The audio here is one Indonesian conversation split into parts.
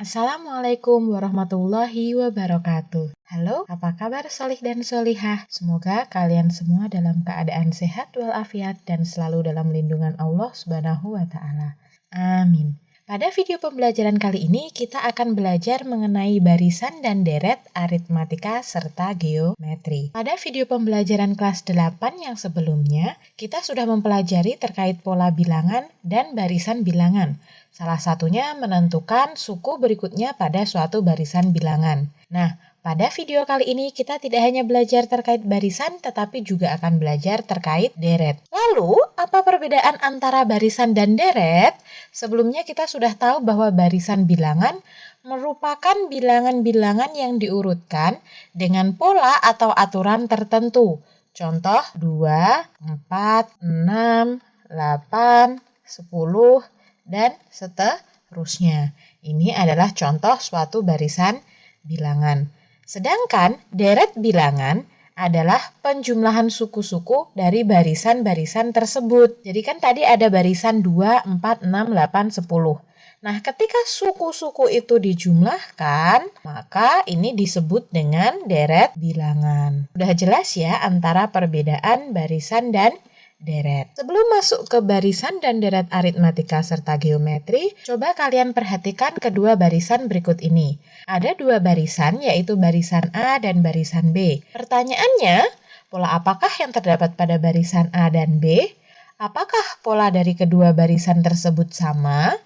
Assalamualaikum warahmatullahi wabarakatuh. Halo, apa kabar solih dan solihah? Semoga kalian semua dalam keadaan sehat walafiat dan selalu dalam lindungan Allah Subhanahu wa Ta'ala. Amin. Pada video pembelajaran kali ini kita akan belajar mengenai barisan dan deret aritmatika serta geometri. Pada video pembelajaran kelas 8 yang sebelumnya, kita sudah mempelajari terkait pola bilangan dan barisan bilangan. Salah satunya menentukan suku berikutnya pada suatu barisan bilangan. Nah, pada video kali ini kita tidak hanya belajar terkait barisan, tetapi juga akan belajar terkait deret. Lalu, apa perbedaan antara barisan dan deret? Sebelumnya kita sudah tahu bahwa barisan bilangan merupakan bilangan-bilangan yang diurutkan dengan pola atau aturan tertentu. Contoh 2, 4, 6, 8, 10, dan seterusnya. Ini adalah contoh suatu barisan bilangan. Sedangkan deret bilangan adalah penjumlahan suku-suku dari barisan-barisan tersebut. Jadi kan tadi ada barisan 2, 4, 6, 8, 10. Nah, ketika suku-suku itu dijumlahkan, maka ini disebut dengan deret bilangan. Udah jelas ya antara perbedaan barisan dan deret. Sebelum masuk ke barisan dan deret aritmatika serta geometri, coba kalian perhatikan kedua barisan berikut ini. Ada dua barisan, yaitu barisan A dan barisan B. Pertanyaannya, pola apakah yang terdapat pada barisan A dan B? Apakah pola dari kedua barisan tersebut sama?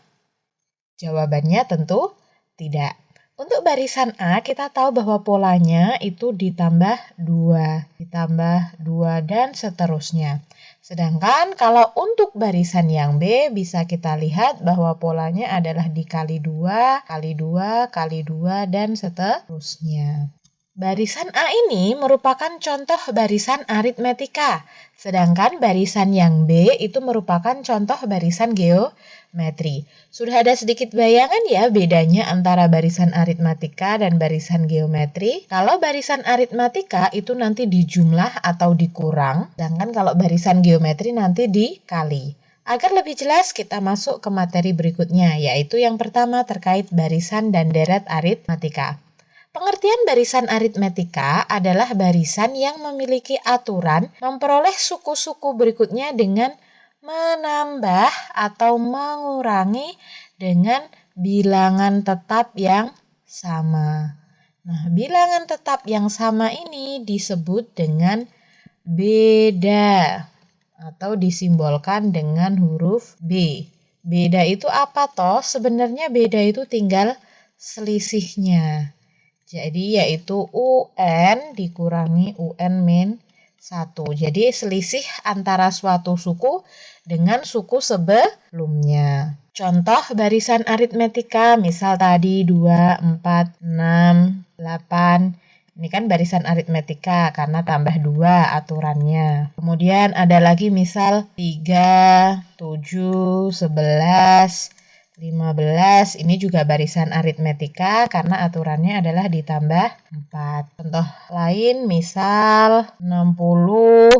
Jawabannya tentu tidak. Untuk barisan A, kita tahu bahwa polanya itu ditambah 2, dan seterusnya. Sedangkan kalau untuk barisan yang B, bisa kita lihat bahwa polanya adalah dikali 2, kali 2, kali 2, dan seterusnya. Barisan A ini merupakan contoh barisan aritmetika, sedangkan barisan yang B itu merupakan contoh barisan geometri. Sudah ada sedikit bayangan ya bedanya antara barisan aritmatika dan barisan geometri. Kalau barisan aritmatika itu nanti dijumlah atau dikurang, sedangkan kalau barisan geometri nanti dikali. Agar lebih jelas kita masuk ke materi berikutnya, yaitu yang pertama terkait barisan dan deret aritmatika. Pengertian barisan aritmetika adalah barisan yang memiliki aturan memperoleh suku-suku berikutnya dengan menambah atau mengurangi dengan bilangan tetap yang sama. Nah, bilangan tetap yang sama ini disebut dengan beda atau disimbolkan dengan huruf B. Beda itu apa toh? Sebenarnya beda itu tinggal selisihnya. Jadi yaitu UN dikurangi UN min 1. Jadi selisih antara suatu suku dengan suku sebelumnya. Contoh barisan aritmetika misal tadi 2, 4, 6, 8. Ini kan barisan aritmetika karena tambah 2 aturannya. Kemudian ada lagi misal 3, 7, 11, 15, ini juga barisan aritmetika karena aturannya adalah ditambah 4. Contoh lain misal 60,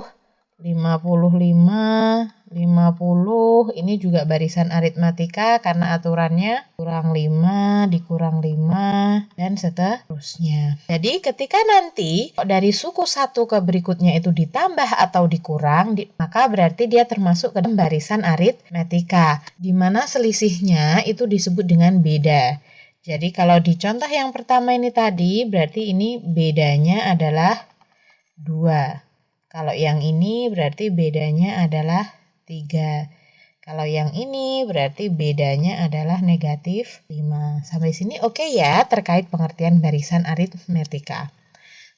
55, 50, ini juga barisan aritmetika karena aturannya kurang 5, dikurang 5, dan seterusnya. Jadi ketika nanti dari suku satu ke berikutnya itu ditambah atau dikurang, maka berarti dia termasuk ke dalam barisan aritmetika, di mana selisihnya itu disebut dengan beda. Jadi kalau di contoh yang pertama ini tadi, berarti ini bedanya adalah 2. Kalau yang ini berarti bedanya adalah 3. Kalau yang ini berarti bedanya adalah negatif 5. Sampai sini oke ya terkait pengertian barisan aritmetika.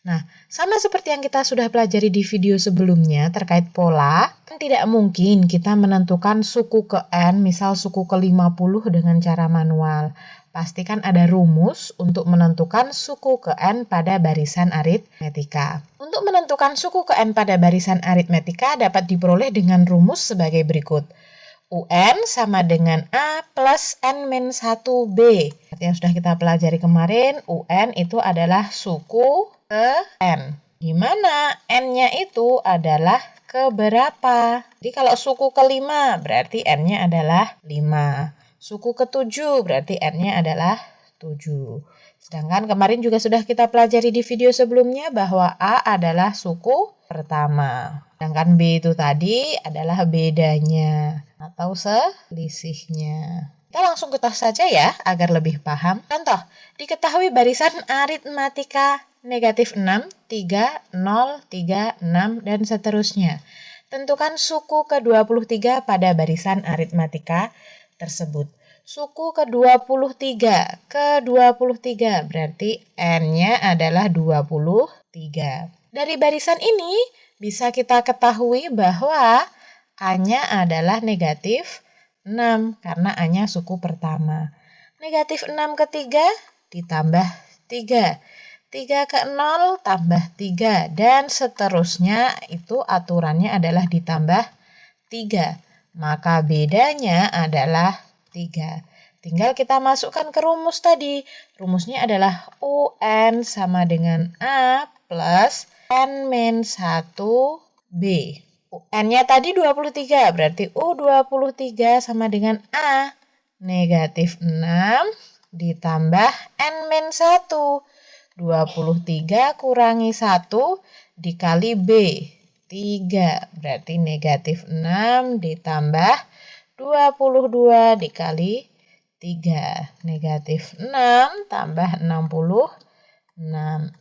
Nah, sama seperti yang kita sudah pelajari di video sebelumnya terkait pola, tidak mungkin kita menentukan suku ke N, misal suku ke 50 dengan cara manual. Pastikan ada rumus untuk menentukan suku ke N pada barisan aritmetika. Untuk menentukan suku ke N pada barisan aritmetika dapat diperoleh dengan rumus sebagai berikut. UN sama dengan A plus N-1B. Yang sudah kita pelajari kemarin, UN itu adalah suku ke N. Di mana N-nya itu adalah keberapa. Jadi kalau suku ke-5 berarti N-nya adalah 5. Suku ke-7 berarti N-nya adalah 7. Sedangkan kemarin juga sudah kita pelajari di video sebelumnya bahwa A adalah suku pertama. Sedangkan B itu tadi adalah bedanya atau selisihnya. Kita langsung ke tos saja ya agar lebih paham. Contoh, diketahui barisan aritmatika negatif 6, 3, 0, 3, 6, dan seterusnya. Tentukan suku ke-23 pada barisan aritmatika tersebut. Suku ke-23, ke-23 berarti N-nya adalah 23. Dari barisan ini bisa kita ketahui bahwa A-nya adalah negatif 6 karena A-nya suku pertama. Negatif 6 ke 3 ditambah 3. 3 ke 0 tambah 3 dan seterusnya itu aturannya adalah ditambah 3. Maka bedanya adalah 3. Tinggal kita masukkan ke rumus tadi. Rumusnya adalah UN sama dengan A plus N-1B. UN-nya tadi 23, berarti U23 sama dengan A. Negatif 6 ditambah N-1. 23 kurangi 1 dikali B. 3, berarti negatif 6 ditambah 22 dikali 3. Negatif 6 tambah 60. 60.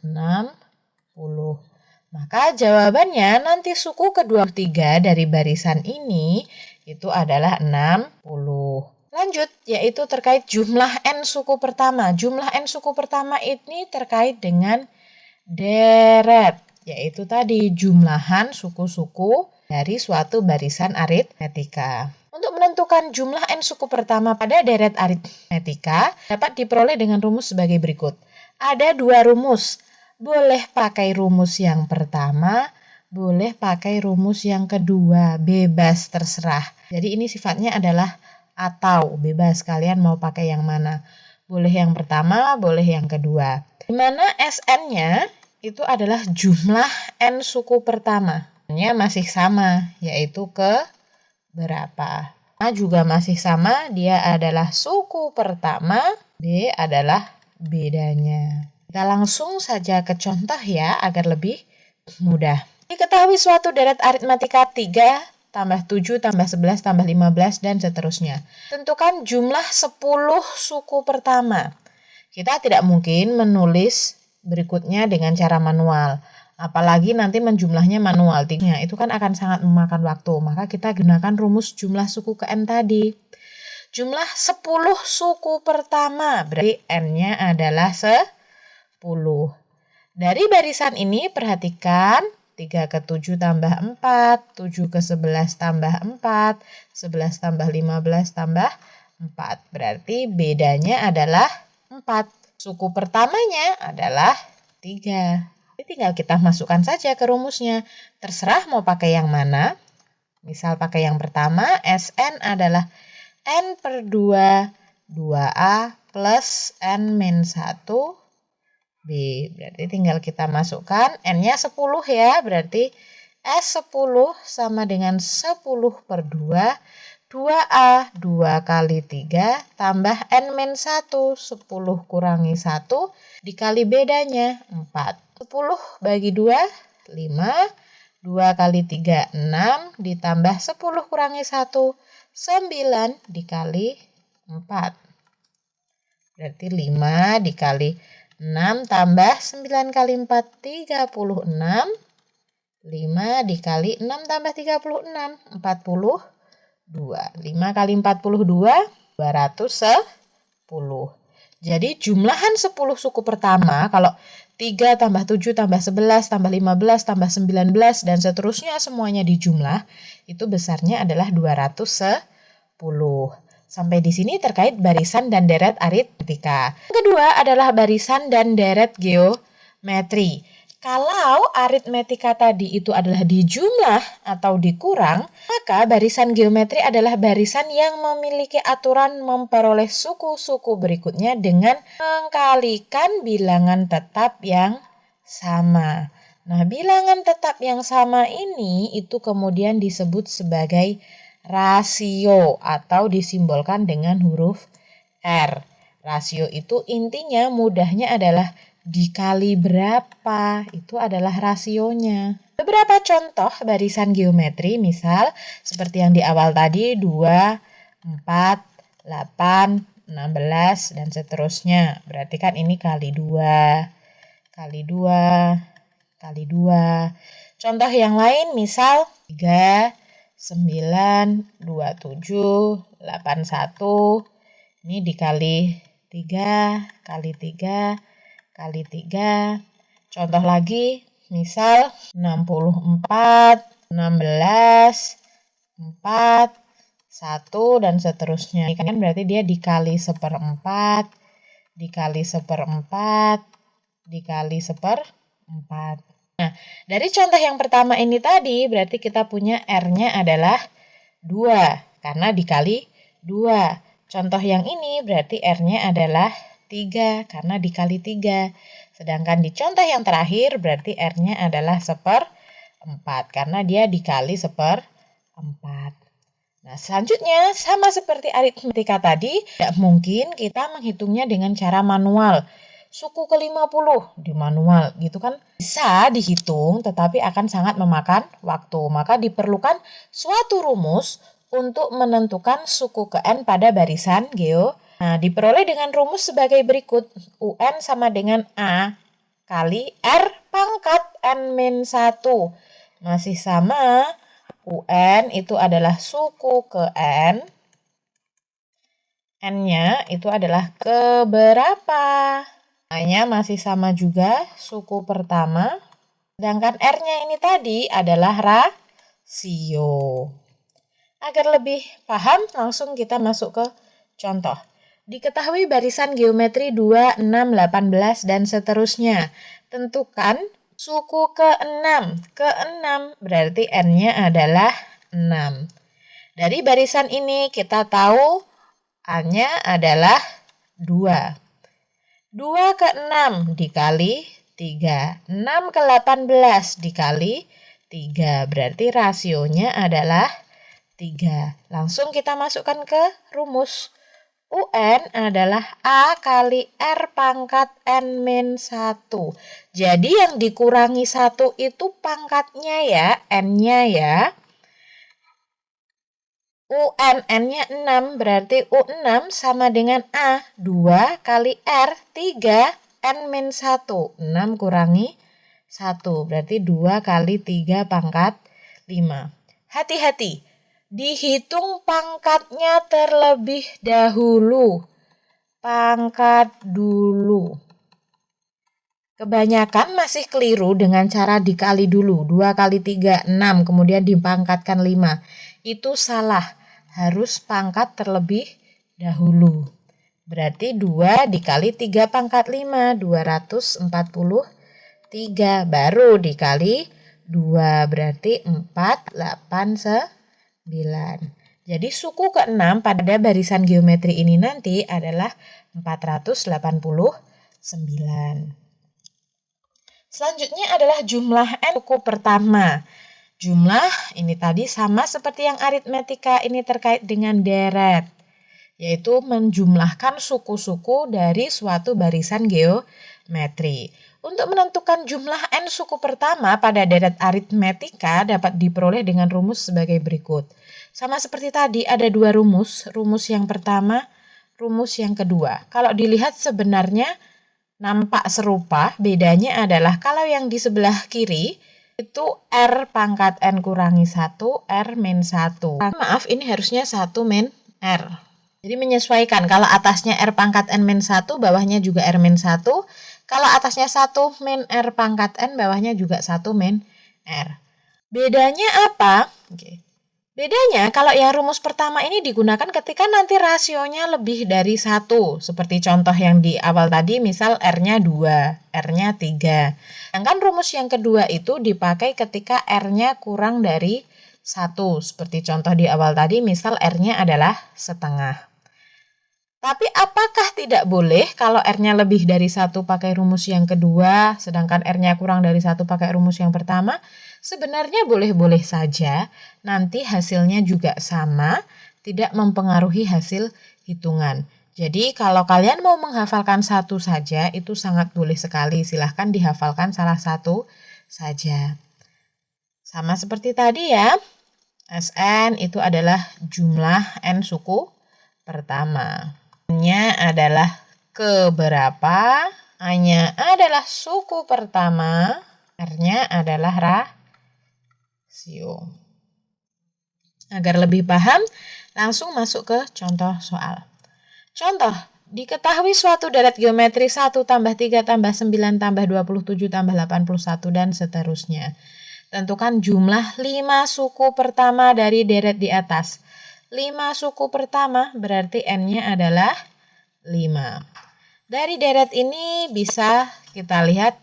Maka jawabannya nanti suku ke-23 dari barisan ini itu adalah 60. Lanjut, yaitu terkait jumlah N suku pertama. Jumlah N suku pertama ini terkait dengan deret, yaitu tadi jumlahan suku-suku dari suatu barisan aritmetika. Untuk menentukan jumlah N suku pertama pada deret aritmetika dapat diperoleh dengan rumus sebagai berikut. Ada 2 rumus. Boleh pakai rumus yang pertama, boleh pakai rumus yang kedua. Bebas terserah. Jadi ini sifatnya adalah atau bebas, kalian mau pakai yang mana. Boleh yang pertama, boleh yang kedua. Di mana SN-nya itu adalah jumlah N suku pertama. N-nya masih sama, yaitu ke berapa. A juga masih sama, dia adalah suku pertama, B adalah bedanya. Kita langsung saja ke contoh ya, agar lebih mudah. Diketahui suatu deret aritmatika 3 tambah 7 tambah 11 tambah 15 dan seterusnya. Tentukan jumlah 10 suku pertama. Kita tidak mungkin menulis berikutnya dengan cara manual. Apalagi nanti menjumlahnya manual. Itu kan akan sangat memakan waktu. Maka kita gunakan rumus jumlah suku ke N tadi. Jumlah 10 suku pertama. Berarti N-nya adalah 10. Dari barisan ini perhatikan 3 ke 7 tambah 4, 7 ke 11 tambah 4, 11 tambah 15 tambah 4. Berarti bedanya adalah 4. Suku pertamanya adalah 3. Jadi tinggal kita masukkan saja ke rumusnya. Terserah mau pakai yang mana. Misal pakai yang pertama, SN adalah N per 2, 2A plus N-1 B. Berarti tinggal kita masukkan. N-nya 10 ya. Berarti S10 sama dengan 10 per 2. 2A 2 kali 3 tambah N-1. 10 kurangi 1 dikali bedanya 4. 10 bagi 2, 5. 2 kali 3, 6. Ditambah 10 kurangi 1, 9 dikali 4. Berarti 5 dikali 6 tambah 9 kali 4, 36. 5 dikali 6 tambah 36, 42. 5 kali 42, 210. Jadi jumlahan 10 suku pertama, kalau 3 tambah 7 tambah 11 tambah 15 tambah 19 dan seterusnya semuanya dijumlah, itu besarnya adalah 210. Sampai di sini terkait barisan dan deret aritmetika. Yang kedua adalah barisan dan deret geometri. Kalau aritmetika tadi itu adalah dijumlah atau dikurang, maka barisan geometri adalah barisan yang memiliki aturan memperoleh suku-suku berikutnya dengan mengkalikan bilangan tetap yang sama. Nah, bilangan tetap yang sama ini itu kemudian disebut sebagai rasio atau disimbolkan dengan huruf R. Rasio itu intinya mudahnya adalah dikali berapa, itu adalah rasionya. Beberapa contoh barisan geometri, misal seperti yang di awal tadi, 2, 4, 8, 16, dan seterusnya. Berarti kan ini kali 2, kali 2, kali 2. Contoh yang lain misal 3, 9, 27, 81. Ini dikali 3, kali 3, kali 3. Contoh lagi misal 64, 16, 4, 1, dan seterusnya. Ini kan berarti dia dikali 1/4, dikali 1/4, dikali 1/4. Nah, dari contoh yang pertama ini tadi, berarti kita punya R-nya adalah 2, karena dikali 2. Contoh yang ini berarti R-nya adalah 3, karena dikali 3. Sedangkan di contoh yang terakhir berarti R-nya adalah 1/4, karena dia dikali 1/4. Nah, selanjutnya sama seperti aritmetika tadi, tidak mungkin kita menghitungnya dengan cara manual. Suku ke-50 di manual gitu kan bisa dihitung tetapi akan sangat memakan waktu. Maka diperlukan suatu rumus untuk menentukan suku ke N pada barisan geo. Nah, diperoleh dengan rumus sebagai berikut. UN sama dengan A kali R pangkat N-1. Masih sama, UN itu adalah suku ke N. N-nya itu adalah keberapa. A-nya masih sama juga, suku pertama. Sedangkan R-nya ini tadi adalah rasio. Agar lebih paham, langsung kita masuk ke contoh. Diketahui barisan geometri 2, 6, 18, dan seterusnya. Tentukan suku ke-6. Ke-6 berarti N-nya adalah 6. Dari barisan ini kita tahu A-nya adalah 2. 2 ke 6 dikali 3. 6 ke 18 dikali 3. Berarti rasionya adalah 3. Langsung kita masukkan ke rumus. UN adalah A kali R pangkat N-1. Jadi yang dikurangi 1 itu pangkatnya ya, N-nya ya. UN-nya 6 berarti U6 sama dengan A 2 kali R 3 N-1. 6 kurangi 1 berarti 2 kali 3 pangkat 5. Hati-hati, dihitung pangkatnya terlebih dahulu. Pangkat dulu. Kebanyakan masih keliru dengan cara dikali dulu. 2 kali 3, 6, kemudian dipangkatkan 5. Itu salah, harus pangkat terlebih dahulu. Berarti 2 dikali 3 pangkat 5, 243. Baru dikali 2, berarti 4, 8, 9. Jadi suku ke-6 pada barisan geometri ini nanti adalah 489. Selanjutnya adalah jumlah N suku pertama. Jumlah ini tadi sama seperti yang aritmetika, ini terkait dengan deret, yaitu menjumlahkan suku-suku dari suatu barisan geometri. Untuk menentukan jumlah N suku pertama pada deret aritmetika dapat diperoleh dengan rumus sebagai berikut. Sama seperti tadi ada dua rumus, rumus yang pertama, rumus yang kedua. Kalau dilihat sebenarnya nampak serupa, bedanya adalah kalau yang di sebelah kiri itu R pangkat N kurangi 1, R min 1. Maaf, ini harusnya 1 min R. Jadi menyesuaikan, kalau atasnya R pangkat N min 1, bawahnya juga R min 1. Kalau atasnya 1 min R pangkat N, bawahnya juga 1 min R. Bedanya apa? Bedanya kalau yang rumus pertama ini digunakan ketika nanti rasionya lebih dari 1. Seperti contoh yang di awal tadi, misal R-nya 2, R-nya 3. Sedangkan rumus yang kedua itu dipakai ketika R-nya kurang dari 1. Seperti contoh di awal tadi, misal R-nya adalah setengah. Tapi apakah tidak boleh kalau R-nya lebih dari 1 pakai rumus yang kedua, sedangkan R-nya kurang dari 1 pakai rumus yang pertama? Sebenarnya boleh-boleh saja, nanti hasilnya juga sama, tidak mempengaruhi hasil hitungan. Jadi kalau kalian mau menghafalkan satu saja itu sangat boleh sekali. Silahkan dihafalkan salah satu saja. Sama seperti tadi ya. Sn itu adalah jumlah n suku pertama. N-nya adalah keberapa, A-nya adalah suku pertama, R-nya adalah rasio. Agar lebih paham, langsung masuk ke contoh soal. Contoh, diketahui suatu deret geometri 1 tambah 3 tambah 9 tambah 27 tambah 81 dan seterusnya. Tentukan jumlah 5 suku pertama dari deret di atas. 5 suku pertama berarti N-nya adalah 5. Dari deret ini bisa kita lihat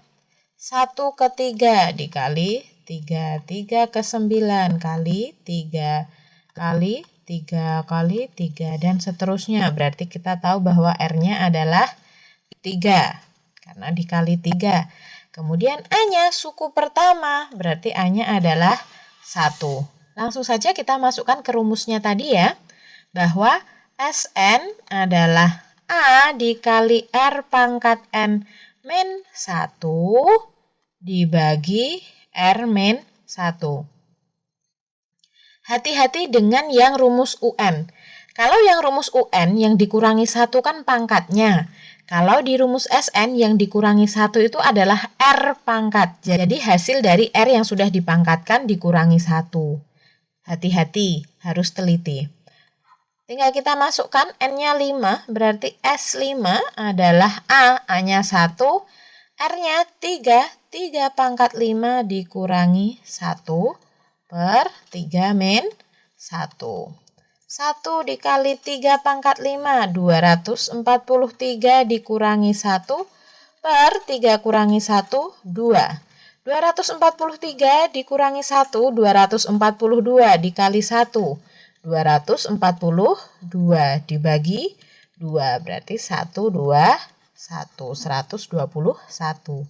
1 ke 3 dikali 3. 3 ke 9 kali 3 kali 3 kali 3 dan seterusnya. Berarti kita tahu bahwa R-nya adalah 3 karena dikali 3. Kemudian A-nya suku pertama, berarti A-nya adalah 1. Langsung saja kita masukkan ke rumusnya tadi ya, bahwa Sn adalah A dikali R pangkat N min 1 dibagi R min 1. Hati-hati dengan yang rumus UN. Kalau yang rumus UN yang dikurangi 1 kan pangkatnya. Kalau di rumus Sn yang dikurangi 1 itu adalah R pangkat. Jadi hasil dari R yang sudah dipangkatkan dikurangi 1. Hati-hati, harus teliti. Tinggal kita masukkan N-nya 5, berarti S5 adalah A, A-nya 1, R-nya 3, 3 pangkat 5 dikurangi 1 per 3 min 1. 1 dikali 3 pangkat 5, 243 dikurangi 1 per 3 kurangi 1, 2. 243 dikurangi 1, 242 dikali 1, 242 dibagi 2, berarti 1, 2, 1, 121.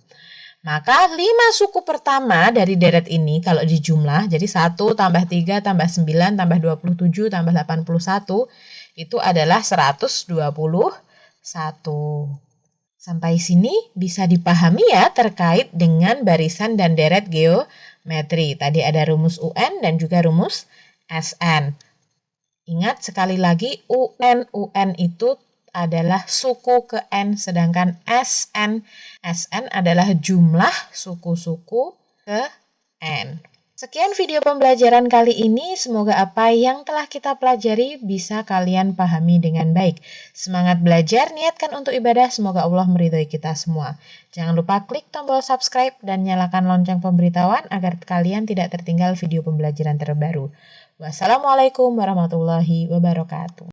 Maka 5 suku pertama dari deret ini kalau dijumlah, jadi 1 tambah 3 tambah 9 tambah 27 tambah 81, itu adalah 121. Sampai sini bisa dipahami ya terkait dengan barisan dan deret geometri. Tadi ada rumus UN dan juga rumus SN. Ingat sekali lagi UN itu adalah suku ke N, sedangkan SN adalah jumlah suku-suku ke N. Sekian video pembelajaran kali ini, semoga apa yang telah kita pelajari bisa kalian pahami dengan baik. Semangat belajar, niatkan untuk ibadah, semoga Allah meridhai kita semua. Jangan lupa klik tombol subscribe dan nyalakan lonceng pemberitahuan agar kalian tidak tertinggal video pembelajaran terbaru. Wassalamualaikum warahmatullahi wabarakatuh.